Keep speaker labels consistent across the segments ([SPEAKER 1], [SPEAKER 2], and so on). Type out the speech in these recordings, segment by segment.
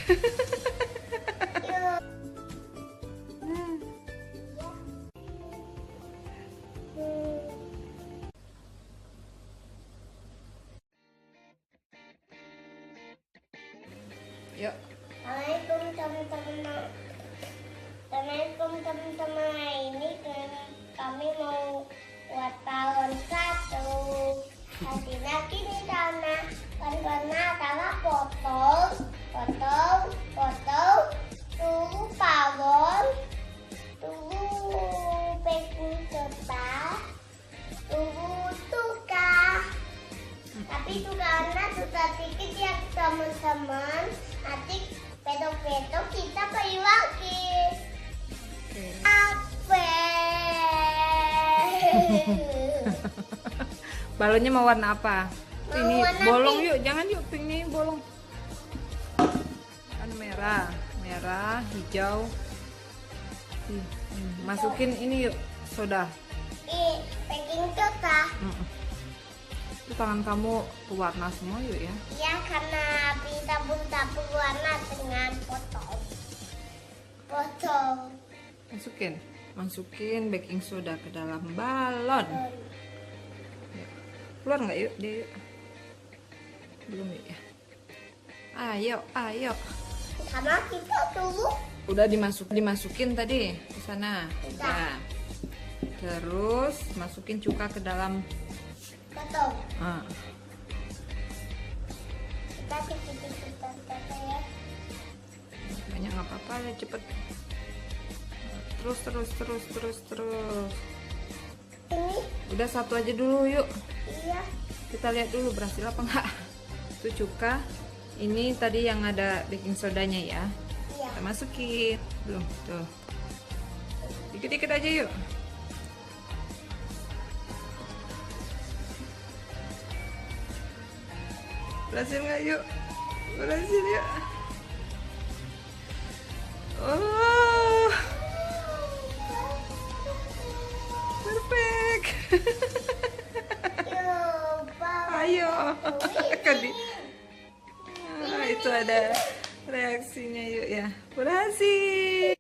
[SPEAKER 1] Yuk.
[SPEAKER 2] Assalamualaikum teman-teman. Assalamualaikum teman-teman. Ini kami mau buat balon satu. Hasilnya gini karena adalah potong, tunggu balon, tunggu baking soda, tunggu cuka. Tapi cukaannya sudah dikit ya teman-teman. Nanti pedok-pedok kita beli lagi. Apa?
[SPEAKER 1] Balonnya mau warna apa?
[SPEAKER 2] Mau
[SPEAKER 1] Ini
[SPEAKER 2] warna
[SPEAKER 1] bolong
[SPEAKER 2] pink.
[SPEAKER 1] yuk, jangan yuk pink nih bolong. Kan merah, hijau. Masukin ini yuk soda.
[SPEAKER 2] Baking soda.
[SPEAKER 1] Itu tangan kamu warna semua yuk ya.
[SPEAKER 2] Ya karena bisa tabur warna dengan potong.
[SPEAKER 1] Masukin baking soda ke dalam balon. Keluar nggak yuk dia yuk. Belum yuk ya. Ayo.
[SPEAKER 2] Sama kita dulu.
[SPEAKER 1] Udah dimasukin tadi ke sana. Udah. Terus masukin cuka ke dalam.
[SPEAKER 2] Potong.
[SPEAKER 1] Ah.
[SPEAKER 2] Kita ya.
[SPEAKER 1] Banyak nggak apa-apa ya, cepet. Terus.
[SPEAKER 2] Ini
[SPEAKER 1] Udah satu aja dulu yuk.
[SPEAKER 2] iya.
[SPEAKER 1] Kita lihat dulu berhasil apa enggak. Itu cuka. Ini tadi yang ada baking sodanya ya.
[SPEAKER 2] Iya.
[SPEAKER 1] Kita masukin. Belum tuh. Dikit-dikit aja yuk. Berhasil nggak yuk? Berhasil yuk. Oh, perfect. Ayo. Itu ada reaksinya yuk ya. Berhasil.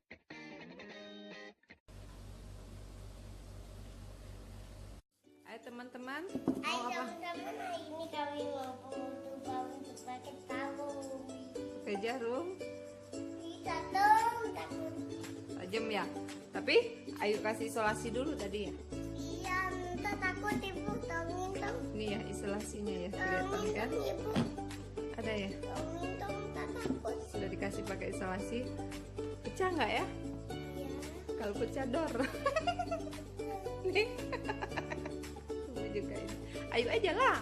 [SPEAKER 1] Ayo teman-teman, mau apa?
[SPEAKER 2] Teman-teman, hari ini kami mau coba untuk pakai talung.
[SPEAKER 1] Pakai jarum
[SPEAKER 2] Bisa dong, takut.
[SPEAKER 1] tajam ya. Tapi ayo kasih isolasi dulu tadi ya.
[SPEAKER 2] Iya, entah takut ibu, tolongin dong.
[SPEAKER 1] Ini ya isolasinya ya, kelihatan
[SPEAKER 2] Tolongin
[SPEAKER 1] kan?
[SPEAKER 2] dong ibu,
[SPEAKER 1] Ada ya.
[SPEAKER 2] tolongin dong, entah takut.
[SPEAKER 1] Sudah dikasih pakai isolasi. Pecah nggak ya?
[SPEAKER 2] Iya.
[SPEAKER 1] Kalau pecah dor. Nih. Coba juga ini. Ayo aja lah.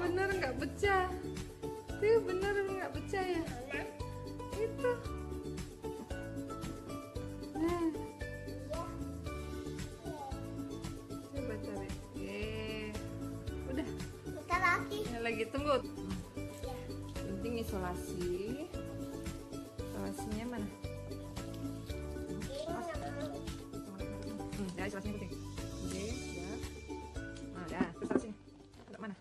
[SPEAKER 1] Bener nggak pecah? Tuh bener nggak pecah ya? Itu. Nah, coba cari. Udah.
[SPEAKER 2] Bentar lagi.
[SPEAKER 1] Ini lagi tunggu.
[SPEAKER 2] Ya.
[SPEAKER 1] Penting isolasi. Isolasinya mana? Ya isolasinya penting. Oke, ya. Nah, ya, terus taruh sini. Taruh mana?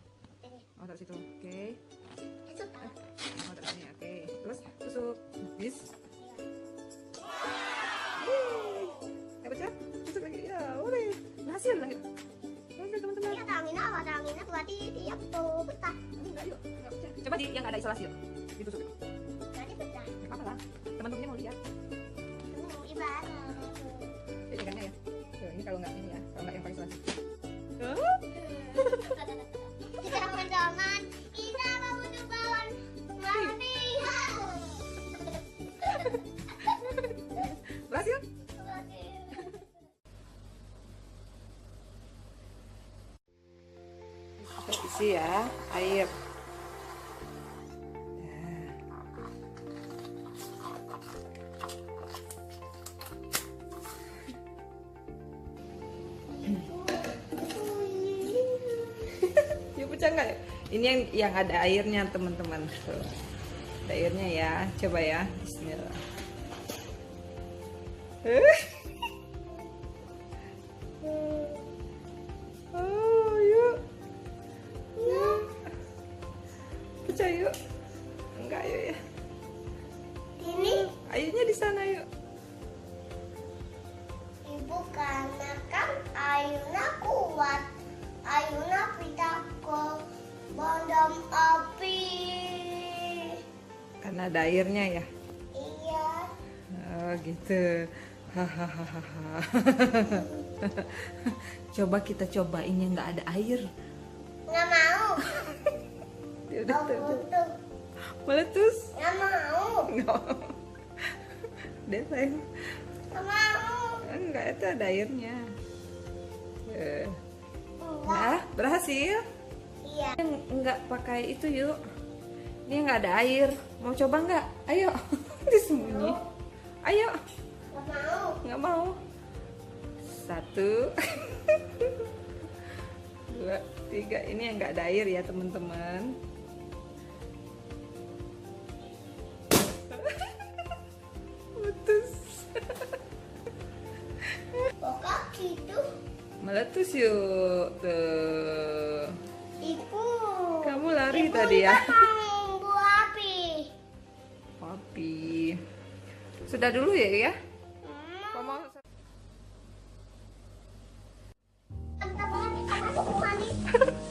[SPEAKER 1] Oh, taruh situ. Oke. Oh, taruh sini. Oke. Terus tusuk. Bis. Yeay. Pecah? Tusuk lagi. Ya, boleh. Berhasil lah. Berhasil teman-teman.
[SPEAKER 2] Iya, tangannya berarti dia tuh pecah.
[SPEAKER 1] Enggak, yuk. Enggak pecah. Coba di yang ada isolasi yuk. Ditusuk.
[SPEAKER 2] Berarti pecah.
[SPEAKER 1] Enggak apa-apa lah. Teman-temannya mau lihat.
[SPEAKER 2] Ibarat.
[SPEAKER 1] Pegangannya ya. Tuh, ini kalau nggak ini ya. Kalau nggak yang pakai isolasi.
[SPEAKER 2] Teman-teman, kita mau coba mami.
[SPEAKER 1] Berhasil? Kita isi ya air. Yuk pecah nggak? Ini yang ada airnya teman-teman. Tuh. airnya ya. Coba ya. Bismillah. Oh, yuk. Yuk. Pecah yuk. Enggak yuk ya.
[SPEAKER 2] Ini
[SPEAKER 1] Airnya di sana yuk.
[SPEAKER 2] ibu karena kan ayuna kuat. Ayuna pita ke bandam api.
[SPEAKER 1] Karena ada airnya ya.
[SPEAKER 2] Iya.
[SPEAKER 1] Oh gitu. Hahaha. Coba kita cobain yang nggak ada air.
[SPEAKER 2] Nggak mau.
[SPEAKER 1] Ya udah
[SPEAKER 2] Mau
[SPEAKER 1] tuh.
[SPEAKER 2] butuh.
[SPEAKER 1] Meletus.
[SPEAKER 2] Nggak mau.
[SPEAKER 1] Nggak. Deh sayang.
[SPEAKER 2] Nggak mau.
[SPEAKER 1] Enggak, itu ada airnya.
[SPEAKER 2] Enggak.
[SPEAKER 1] Nah, berhasil.
[SPEAKER 2] Iya.
[SPEAKER 1] Enggak pakai itu yuk. Ini nggak ada air. Mau coba nggak? Ayo. Disembunyi. Ayo.
[SPEAKER 2] Nggak mau.
[SPEAKER 1] Nggak mau. 1 2 3. Ini yang nggak ada air ya teman-teman. Putus.
[SPEAKER 2] Kok gitu?
[SPEAKER 1] Meletus yuk. Tuh.
[SPEAKER 2] Ibu.
[SPEAKER 1] Kamu lari
[SPEAKER 2] Ibu
[SPEAKER 1] tadi ya.
[SPEAKER 2] mau buah api.
[SPEAKER 1] Papi. Sudah dulu ya ya. Kau mau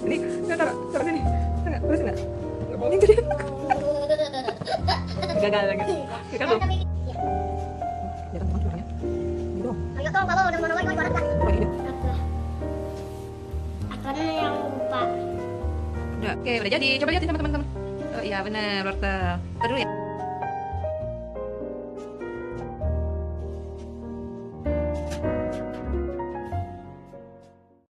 [SPEAKER 1] ini nggak taruh sini. Nggak, terus nggak? Nggak boleh jadi. Gagal lagi. Gagal belum? Ya kan teman-teman ya. Ini dong.
[SPEAKER 2] Ayo dong, kalau udah mau nongol, ibarat lah.
[SPEAKER 1] Coba ini.
[SPEAKER 2] Akarnya yang lupa.
[SPEAKER 1] Udah, oke udah jadi. Coba lihatin sama teman-teman. Oh iya benar, wortel. Taruh dulu ya.